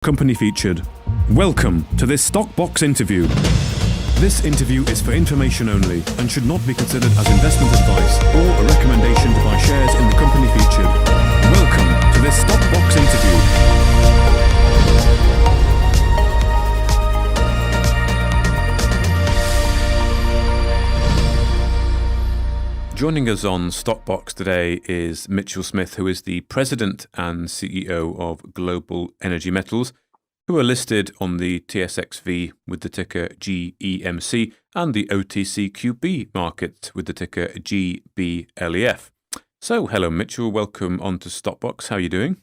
Company featured. Welcome to this Stockbox interview. This interview is for information only and should not be considered as investment advice or a recommendation to buy shares in the company featured. Welcome to this Stockbox interview. Joining us on Stockbox today is Mitchell Smith, who is the President and CEO of Global Energy Metals, who are listed on the TSXV with the ticker GEMC and the OTCQB market with the ticker GBLEF. So, hello Mitchell, welcome onto Stockbox. How are you doing?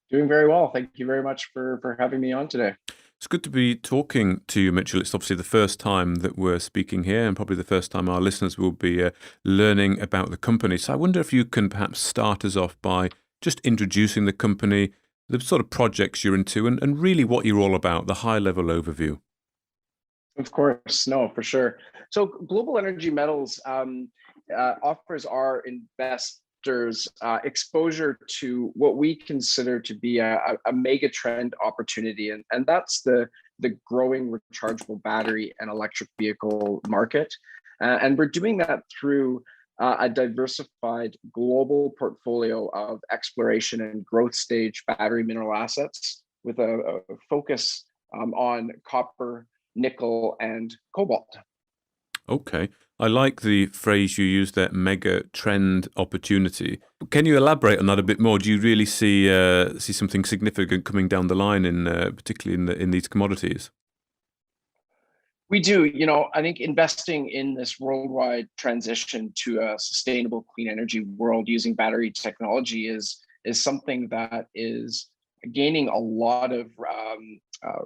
Doing very well. Thank you very much for having me on today. It's good to be talking to you, Mitchell. It's obviously the first time that we're speaking here and probably the first time our listeners will be learning about the company. So I wonder if you can perhaps start us off by just introducing the company, the sort of projects you're into, and really what you're all about, the high-level overview. Of course, no, for sure. So Global Energy Metals offers our investors exposure to what we consider to be a mega trend opportunity, and that's the growing rechargeable battery and electric vehicle market. And we're doing that through a diversified global portfolio of exploration and growth stage battery mineral assets with a focus on copper, nickel, and cobalt. Okay. I like the phrase you used there, mega trend opportunity. Can you elaborate on that a bit more? Do you really see something significant coming down the line, particularly in these commodities? We do. I think investing in this worldwide transition to a sustainable clean energy world using battery technology is something that is gaining a lot of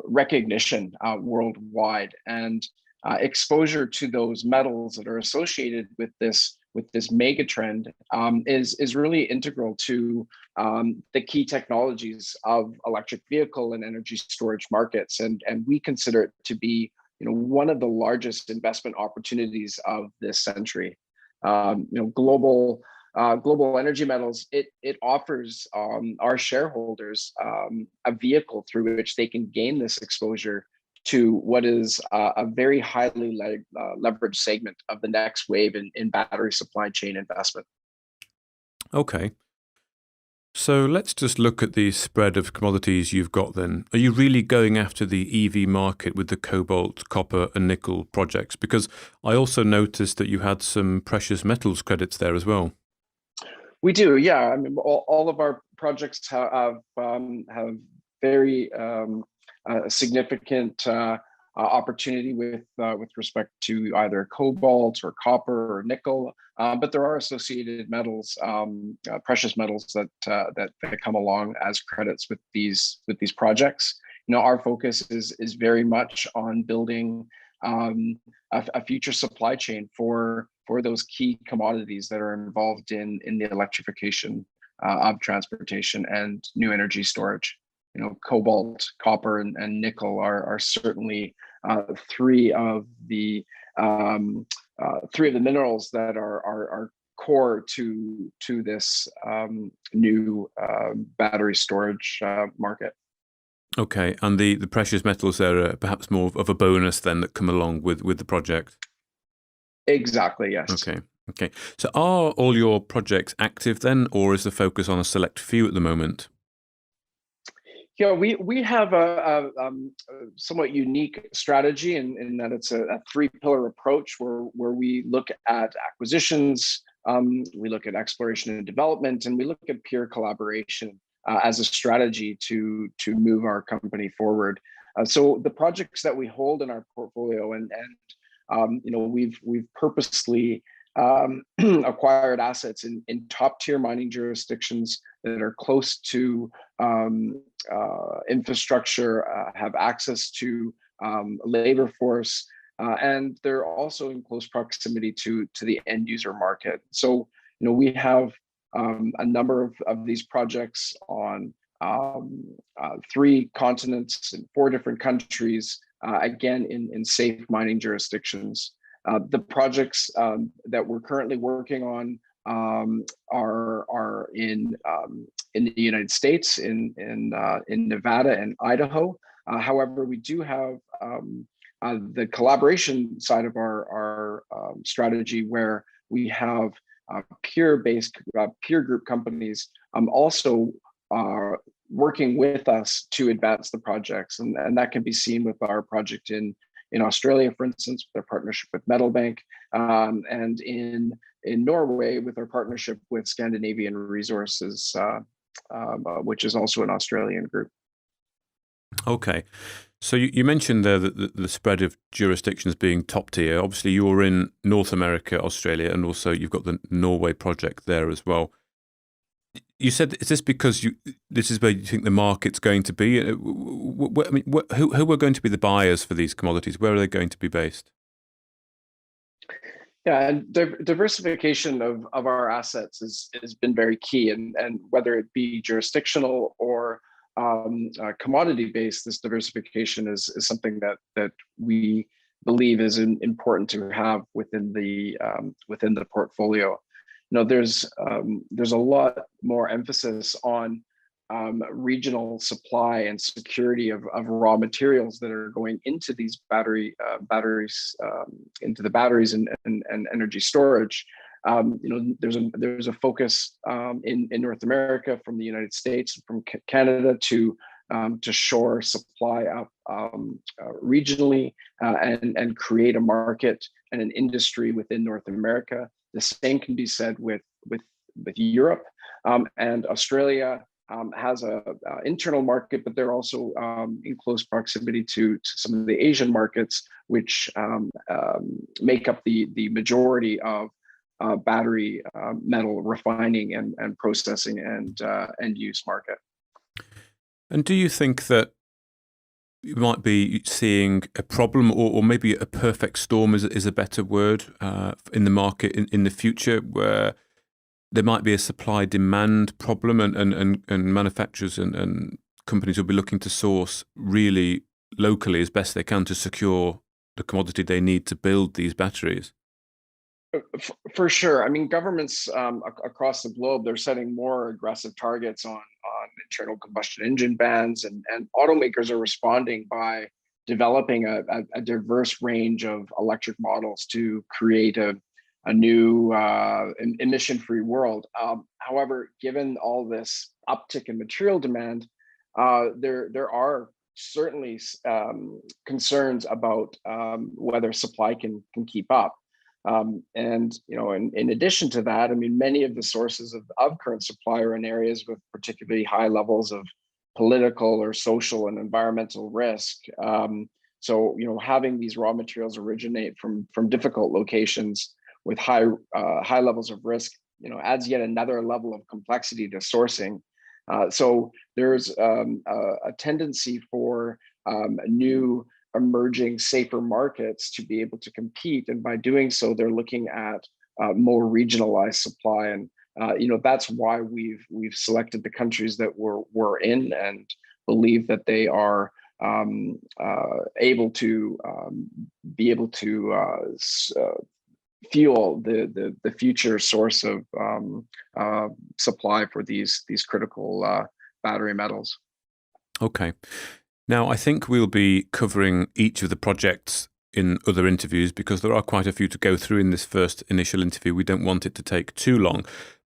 recognition worldwide, and exposure to those metals that are associated with this mega trend is really integral to the key technologies of electric vehicle and energy storage markets, and we consider it to be one of the largest investment opportunities of this century. Global Energy Metals, it offers our shareholders a vehicle through which they can gain this exposure to what is a very highly leveraged segment of the next wave in battery supply chain investment. Okay. So let's just look at the spread of commodities you've got then. Are you really going after the EV market with the cobalt, copper and nickel projects? Because I also noticed that you had some precious metals credits there as well. We do, yeah. I mean, all of our projects have very significant opportunity with respect to either cobalt or copper or nickel, but there are associated metals, precious metals that come along as credits with these projects. Our focus is very much on building a future supply chain for those key commodities that are involved in the electrification of transportation and new energy storage. Cobalt, copper, and nickel are certainly three of the minerals that are core to this new battery storage market. Okay, and the precious metals there are perhaps more of a bonus then that come along with the project. Exactly. Yes. Okay. So are all your projects active then, or is the focus on a select few at the moment? Yeah, we have a somewhat unique strategy in that it's a three-pillar approach where we look at acquisitions, we look at exploration and development, and we look at peer collaboration as a strategy to move our company forward. So the projects that we hold in our portfolio, and we've purposely acquired assets in top-tier mining jurisdictions that are close to infrastructure, have access to labor force, and they're also in close proximity to the end user market. So we have a number of these projects on 3 continents in 4 different countries, again in safe mining jurisdictions. The projects that we're currently working on are in in the United States, in Nevada and Idaho. However, we do have the collaboration side of our strategy, where we have peer-based peer group companies also working with us to advance the projects, and that can be seen with our project in Australia, for instance, with our partnership with Metal Bank, and in Norway with our partnership with Scandinavian Resources, which is also an Australian group. Okay. So you mentioned there that the spread of jurisdictions being top tier. Obviously, you're in North America, Australia, and also you've got the Norway project there as well. You said, is this because this is where you think the market's going to be? I mean, who are going to be the buyers for these commodities? Where are they going to be based? Yeah, and diversification of our assets has been very key, and whether it be jurisdictional or commodity based, this diversification is something that we believe is important to have within the portfolio. There's a lot more emphasis on regional supply and security of raw materials that are going into these batteries, into the batteries and energy storage. There's a focus in North America, from the United States, from Canada, to shore supply up regionally, and create a market and an industry within North America. The same can be said with Europe, and Australia has a internal market, but they're also in close proximity to some of the Asian markets, which make up the majority of battery metal refining and processing and end use market. And do you think that you might be seeing a problem, or maybe a perfect storm is a better word, in the market in the future, where there might be a supply-demand problem, and manufacturers and companies will be looking to source really locally as best they can to secure the commodity they need to build these batteries? For sure. I mean, governments across the globe, they're setting more aggressive targets on internal combustion engine bans, and automakers are responding by developing a diverse range of electric models to create a new emission-free world. However, given all this uptick in material demand, there are certainly concerns about whether supply can keep up. And in addition to that, I mean, many of the sources of current supply are in areas with particularly high levels of political or social and environmental risk. So having these raw materials originate from difficult locations with high levels of risk, adds yet another level of complexity to sourcing. So there's a tendency for new emerging safer markets to be able to compete, and by doing so, they're looking at more regionalized supply, and that's why we've selected the countries that we're in, and believe that they are able to fuel the future source of supply for these critical battery metals. Okay. Now, I think we'll be covering each of the projects in other interviews, because there are quite a few to go through in this first initial interview. We don't want it to take too long.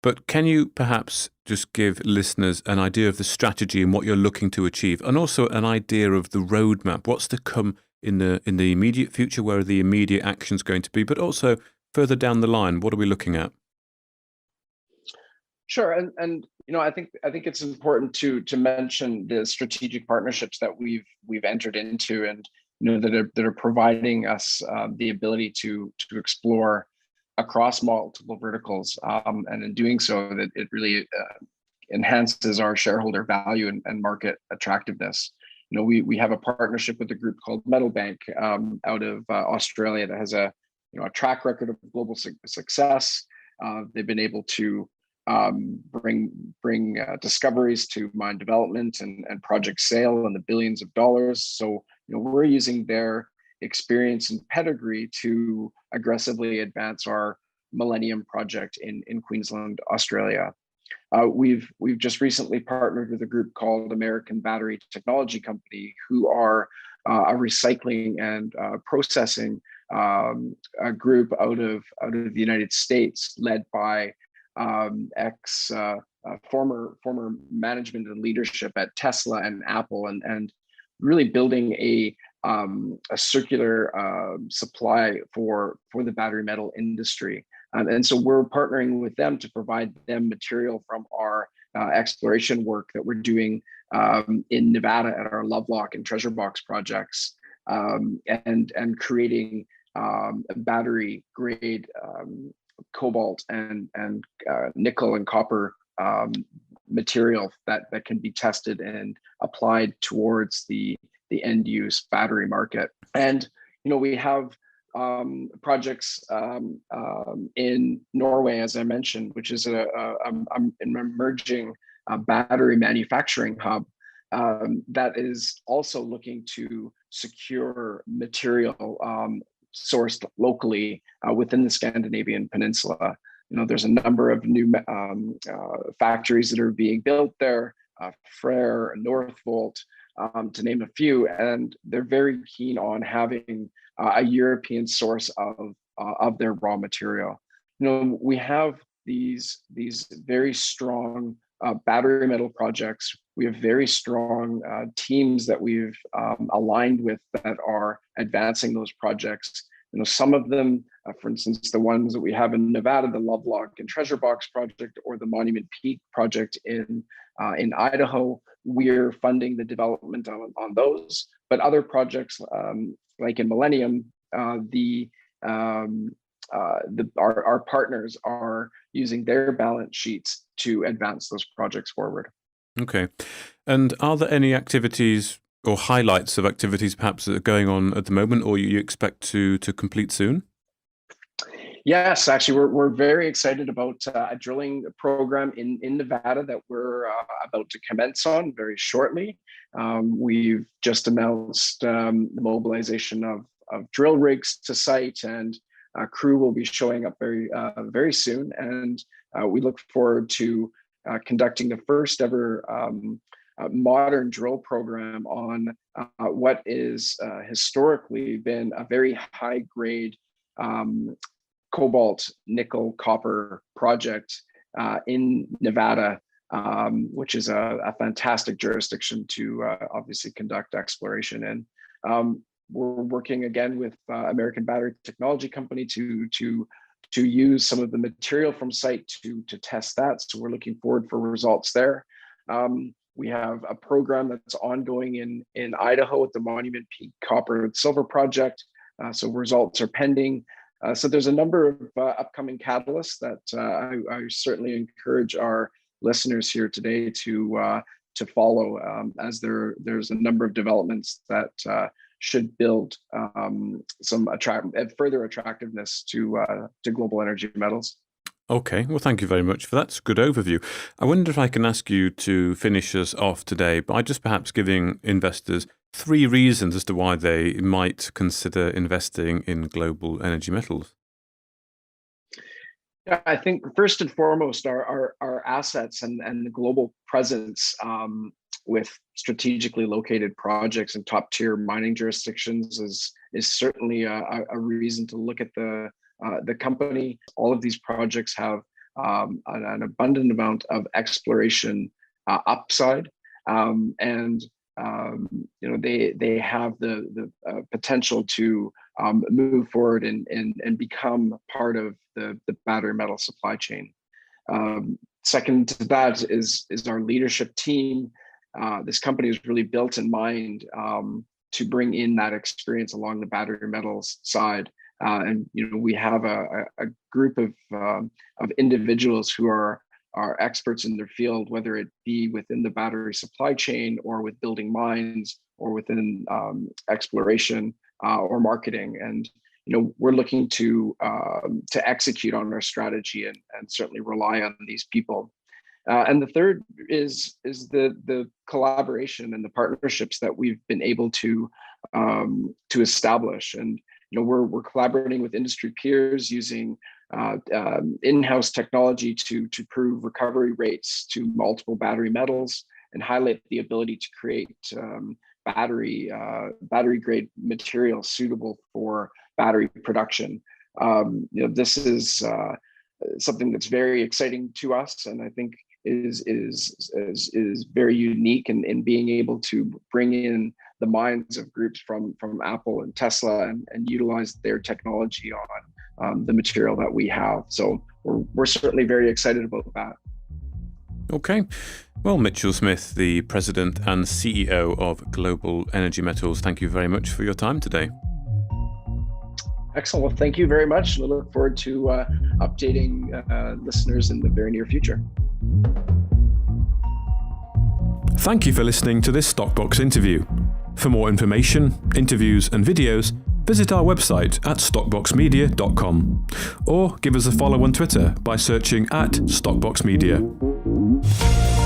But can you perhaps just give listeners an idea of the strategy and what you're looking to achieve, and also an idea of the roadmap? What's to come in the immediate future? Where are the immediate actions going to be? But also further down the line, what are we looking at? Sure, and I think it's important to mention the strategic partnerships that we've entered into, and that are providing us the ability to explore across multiple verticals, and in doing so, that it really enhances our shareholder value and market attractiveness. We have a partnership with a group called Metal Bank out of Australia that has a track record of global success. They've been able to bring discoveries to mine development and project sale in the billions of dollars. So we're using their experience and pedigree to aggressively advance our Millennium project in Queensland, Australia. We've just recently partnered with a group called American Battery Technology Company, who are a recycling and processing a group out of the United States, led by ex former management and leadership at Tesla and Apple, and really building a circular supply for the battery metal industry. And so we're partnering with them to provide them material from our exploration work that we're doing in Nevada at our Lovelock and Treasure Box projects, and creating battery grade cobalt and nickel and copper material that can be tested and applied towards the end use battery market. And we have projects in Norway, as I mentioned, which is an emerging battery manufacturing hub that is also looking to secure material sourced locally within the Scandinavian peninsula. There's a number of new factories that are being built there, Freyr, Northvolt, to name a few, and they're very keen on having a European source of their raw material. We have these very strong battery metal projects. We have very strong teams that we've aligned with that are advancing those projects. Some of them, for instance, the ones that we have in Nevada, the Lovelock and Treasure Box project, or the Monument Peak project in Idaho, we're funding the development on those. But other projects, like in Millennium, our partners are using their balance sheets to advance those projects forward. Okay. And are there any activities or highlights of activities perhaps that are going on at the moment, or you expect to complete soon? Yes, actually, we're very excited about a drilling program in Nevada that we're about to commence on very shortly. We've just announced the mobilization of drill rigs to site, and crew will be showing up very soon. And we look forward to conducting the first ever modern drill program on what is historically been a very high grade cobalt, nickel, copper project in Nevada, which is a fantastic jurisdiction to obviously conduct exploration in. We're working again with American Battery Technology Company to use some of the material from site to test that. So we're looking forward for results there. We have a program that's ongoing in Idaho at the Monument Peak Copper and Silver Project. So results are pending. So there's a number of upcoming catalysts that I certainly encourage our listeners here today to follow, as there's a number of developments that should build some further attractiveness to global energy metals. Okay, well, thank you very much for that. It's a good overview. I wonder if I can ask you to finish us off today by just perhaps giving investors 3 reasons as to why they might consider investing in global energy metals. Yeah, I think first and foremost, our assets and the global presence with strategically located projects in top tier mining jurisdictions is certainly a reason to look at the company. All of these projects have an abundant amount of exploration upside, and they have the potential to move forward and become part of the battery metal supply chain. Second to that is our leadership team. This company is really built in mind to bring in that experience along the battery metals side. And we have a group of individuals who are experts in their field, whether it be within the battery supply chain or with building mines or within exploration or marketing. And we're looking to execute on our strategy and certainly rely on these people. And the third is the collaboration and the partnerships that we've been able to establish. And we're collaborating with industry peers using in-house technology to prove recovery rates to multiple battery metals and highlight the ability to create battery grade material suitable for battery production. This is something that's very exciting to us, and I think is very unique in being able to bring in the minds of groups from Apple and Tesla and utilize their technology on the material that we have. So we're certainly very excited about that. Okay. Well, Mitchell Smith, the President and CEO of Global Energy Metals, thank you very much for your time today. Excellent. Well, thank you very much. We look forward to updating listeners in the very near future. Thank you for listening to this Stockbox interview. For more information, interviews and videos, visit our website at stockboxmedia.com or give us a follow on Twitter by searching @StockboxMedia.